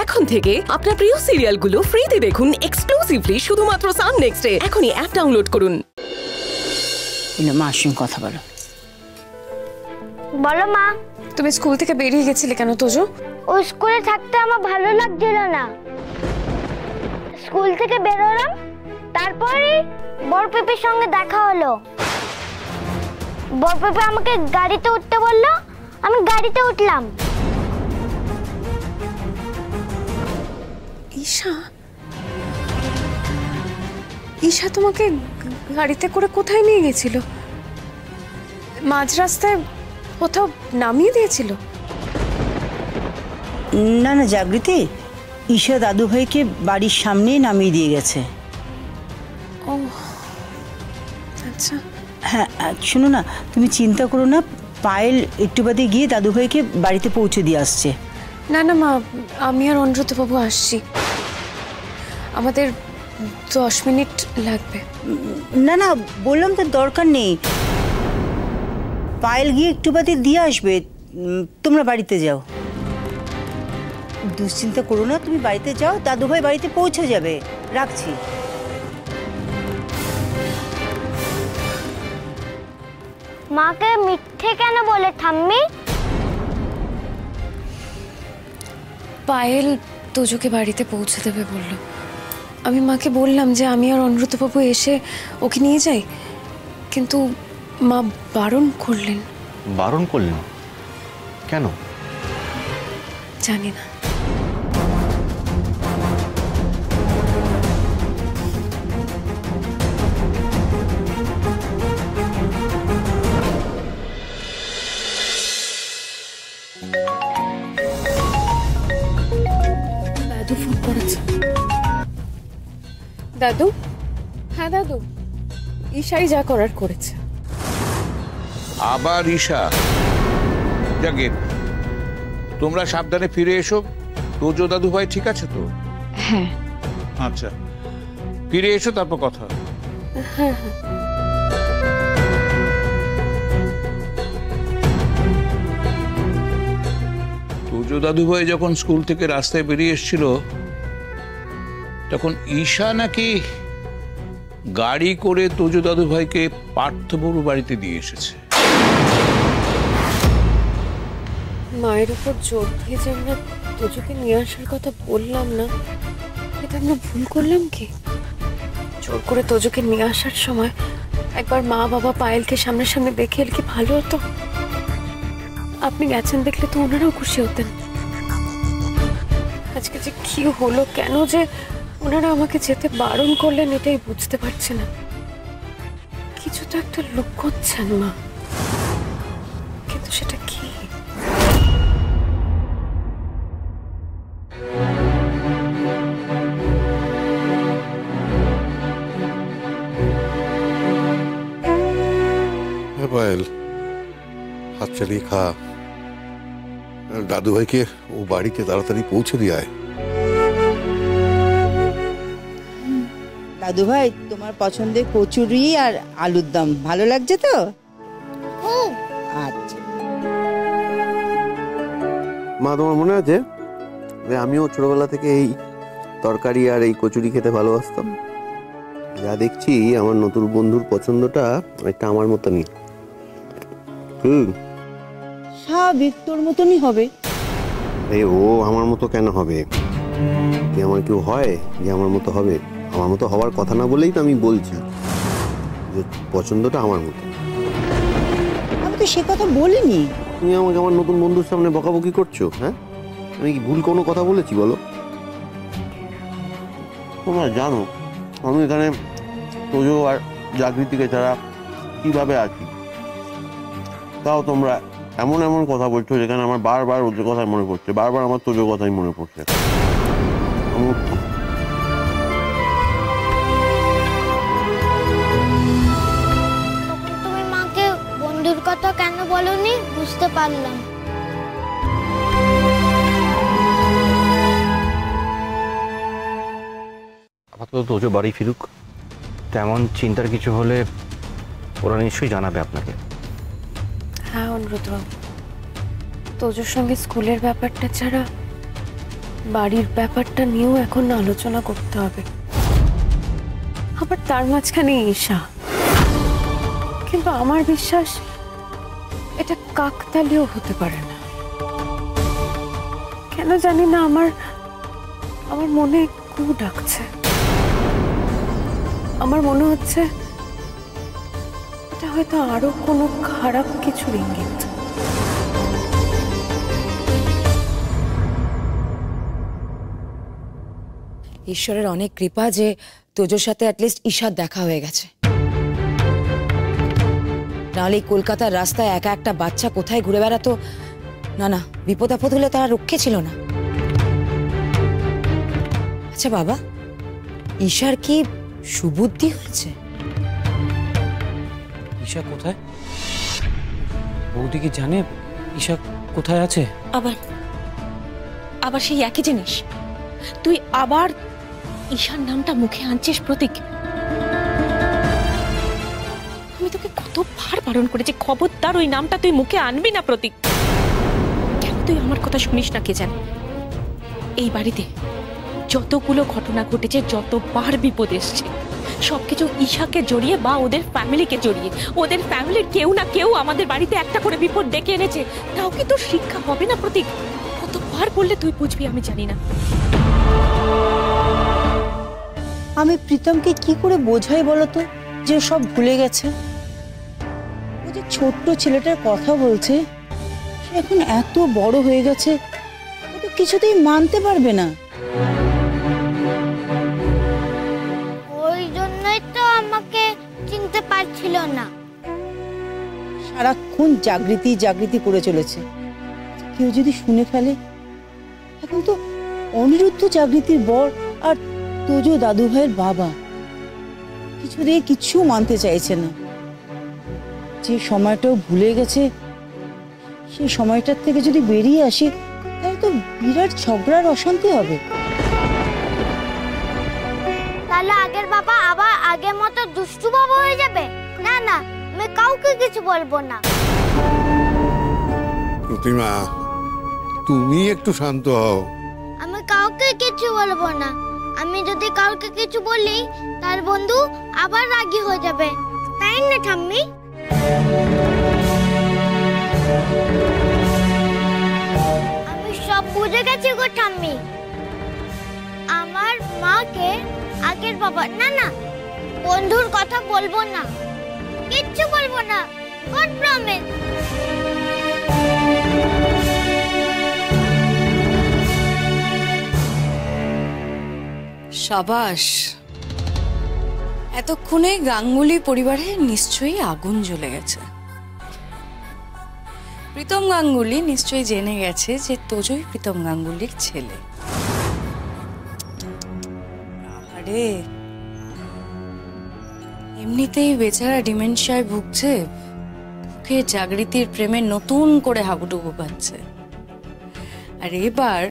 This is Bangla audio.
এখন থেকে আপনার প্রিয় সিরিয়ালগুলো ফ্রিতে দেখুন এক্সক্লুসিভলি শুধুমাত্র সান নেক্সটে। এখনই অ্যাপ ডাউনলোড করুন। মার সঙ্গে কথা বলো। বলো মা। তুমি স্কুল থেকে বেরিয়ে গেছিলে কেন তোজো? ও স্কুলে থাকতে আমার ভালো লাগছিল না। স্কুল থেকে বেরোলাম, তারপরে বড় পেপির সঙ্গে দেখা হলো। বড় পেপি আমাকে গাড়িতে উঠতে বললো, আমি গাড়িতে উঠলাম। ঈশা, ঈশা তোমাকে গাড়িতে করে কোথায় নিয়ে গেছিল? মাঝ রাস্তায় কোথাও নামিয়ে দিয়েছিল? না না জাগৃতি, ঈশা দাদু ভাইকে বাড়ির সামনেই নামিয়ে দিয়ে গেছে। ও আচ্ছা। হ্যাঁ শোনো না, তুমি চিন্তা করো না, পায়েল একটু বাদে গিয়ে দাদু ভাইকে বাড়িতে পৌঁছে দিয়ে আসছে। না না মা, আমি আর অনুব্রতবাবু আসছি, আমাদের 10 মিনিট লাগবে। না না বললাম তো দরকার নেই, পায়েল গিয়ে একটু বাদে দিয়ে আসবে, তোমরা বাড়িতে যাও। দুশ্চিন্তা করো না, তুমি বাড়িতে যাও, দাদু ভাই বাড়িতে পৌঁছে যাবে। রাখছি। মাকে মিথ্যে কেন বলে ঠাম্মি? পায়েল তোজোকে বাড়িতে পৌঁছে দেবে বলল। আমি মাকে বললাম যে আমি আর অনুব্রতবাবু এসে ওকে নিয়ে যাই, কিন্তু মা বারণ করলেন। বারণ করলেন কেন? জানি না। দাদু ফোন করেছে। দাদু? হ্যাঁ দাদু, ঈশাই যা করার করেছে। আবার ঈশা? যাকে তোমরা সাবধানে ফিরে এসো। তোজো দাদু ভাই ঠিক আছে তো? হ্যাঁ। আচ্ছা ফিরে এসো, তারপর কথা। হ্যাঁ হ্যাঁ। তোজো দাদু ভাই যখন স্কুল থেকে রাস্তায় বেরিয়ে এসেছিল, তখন ঈশা নাকি গাড়ি করে তোজো দাদু ভাইকে পার্থবড়ু বাড়িতে দিয়ে এসেছে। মায়ের উপর জোর দিয়ে যে আমরা তোজোকে নিয়ে আসার কথা বললাম না, এটা আমরা ভুল করলাম কি? জোর করে তোজোকে নিয়ে আসার সময় একবার মা বাবা পায়েলকে সামনে দেখে এলে কি ভালো হতো? আপনি গেছেন দেখলে তো ওনারাও খুশি হতেন। আজকে যে কি হলো, কেন যে ওনারা আমাকে যেতে বারণ করলেন, এটাই বুঝতে পারছি না। কিছু তো একটা লুকোচ্ছেন মা, কিন্তু সেটা কি? পায়েল, হাত চালিয়ে খা। দাদু ভাইকে ও বাড়িতে তাড়াতাড়ি পৌঁছে দিয়ে আয়। দাদু ভাই, তোমার পছন্দের কচুরি আর আলুর দম ভালো লাগছে তো? আচ্ছা। মা, তোমার মনে আছে যে আমিও ছোটবেলা থেকে এই তরকারি আর এই কচুরি খেতে ভালোবাসতাম? যা দেখছি আমার নতুন বন্ধুর পছন্দটা একটা আমার মতনই। স্বাভাবিক, তোর মতনই হবে। এই ও আমার মতো কেন হবে? কি আমার কেউ হয় যে আমার মতো হবে? আমার মতো হওয়ার কথা না বলেই তো আমি বলছি যে পছন্দটা আমার মতো। আমি তো সে কথা বলিনি। তুমি আমাকে আমার নতুন বন্ধুর সামনে বকাবকি করছো? হ্যাঁ, আমি কি ভুল কোনো কথা বলেছি বলো? তোমরা জানো আমি এখানে তোজো আর জাগৃতিকে ছাড়া কিভাবে আছি, তাও তোমরা এমন এমন কথা বলছো যেখানে আমার বারবার ওদের কথাই মনে পড়ছে, বারবার আমার তোজোর কথাই মনে পড়ছে। তুমি মাকে বন্ধুর কথা কেন বলনি বুঝতে পারলাম। আপাতত তোজো বাড়ি ফিরুক, তেমন চিন্তার কিছু হলে ওরা নিশ্চয়ই জানাবে আপনাকে। হ্যাঁ অনুব্রত, তোজোর সঙ্গে স্কুলের ব্যাপারটা ছাড়া বাড়ির ব্যাপারটা নিয়েও এখন আলোচনা করতে হবে। আবার তার মাঝখানে ঈশা। কিন্তু আমার বিশ্বাস এটা কাকতালীয় হতে পারে না। কেন জানি না আমার মনে কু ডাকছে। আমার মনে হচ্ছে এটা হয়তো আরো কোনো খারাপ কিছুর ইঙ্গিত। ঈশ্বরের অনেক কৃপা যে তোজোর সাথে অ্যাটলিস্ট ঈশার দেখা হয়ে গেছে। নাহলে কলকাতার রাস্তায় একা একটা বাচ্চা কোথায় ঘুরে বেড়াতো, না না বিপদ আপদ হলে তার রক্ষে ছিল না। আচ্ছা বাবা, ঈশার কি সুবুদ্ধি হয়েছে? ঈশা কোথায়? বৌদি কি জানে ঈশা কোথায় আছে? আবার সেই একই জিনিস, তুই আবার ঈশার নামটা মুখে আনছিস প্রতীক। আমি তোকে কতবার বারণ করেছি, খবরদার ওই নামটা তুই মুখে আনবি না প্রতীক। কেন তুই আমার কথা শুনিস না কে জানে? এই বাড়িতে যতগুলো ঘটনা ঘটেছে, যতবার বিপদ এসছে, সবকিছু ঈশাকে জড়িয়ে বা ওদের ফ্যামিলিকে জড়িয়ে। ওদের ফ্যামিলির কেউ না কেউ আমাদের বাড়িতে একটা করে বিপদ ডেকে এনেছে। তাও কি তোর শিক্ষা হবে না প্রতীক? কতবার বললে তুই বুঝবি আমি জানি না। আমি প্রীতমকে কি করে বোঝাই বলতো যে সব ভুলে গেছে? ও যে ছোট্ট ছেলেটার কথা বলছে, সে এখন এত বড় হয়ে গেছে, ও তো কিছুতেই মানতে পারবে না। ওই জন্যই তো আমাকে চিনতে পারছিল না। সারাক্ষণ জাগৃতি জাগৃতি করে চলেছে। কেউ যদি শুনে ফেলে? এখন তো অনিরুদ্ধ জাগৃতির বর আর তোজো দাদু ভাইয়ের বাবা, কিছু দিয়ে কিচ্ছু মানতে চাইছে না। যে সময়টাও ভুলে গেছে, সেই সময়টার থেকে যদি বেরিয়ে আসি তাহলে তো বিরাট ঝগড়ার অশান্তি হবে। তাহলে আগের বাবা আবার আগের মতো দুষ্টু বাবা হয়ে যাবে। না না, আমি কাউকে কিছু বলবো না। প্রতিমা, তুমি একটু শান্ত হও। আমি কাউকে কিছু বলবো না। আমি যদি কাউকে কিছু বলি তার বন্ধু আবার রাগী হয়ে যাবে, তাই না ঠাম্মি? আমি সব বুঝে গেছি গো ঠাম্মি। আমার মাকে আগের বাবা না না বন্ধুর কথা বলবো না, কিচ্ছু বলবো না। God promise. সাবাস, এতক্ষণে গাঙ্গুলি পরিবারে নিশ্চয়ই আগুন জ্বলে গেছে। প্রীতম গাঙ্গুলি নিশ্চয়ই জেনে গেছে যে তোজোই প্রীতম গাঙ্গুলির ছেলে। আরে এমনিতেই বেচারা ডিমেনশিয়ায় ভুগছে, বুকে জাগৃতির প্রেমে নতুন করে হাবুডুবু পাচ্ছে। আর এবার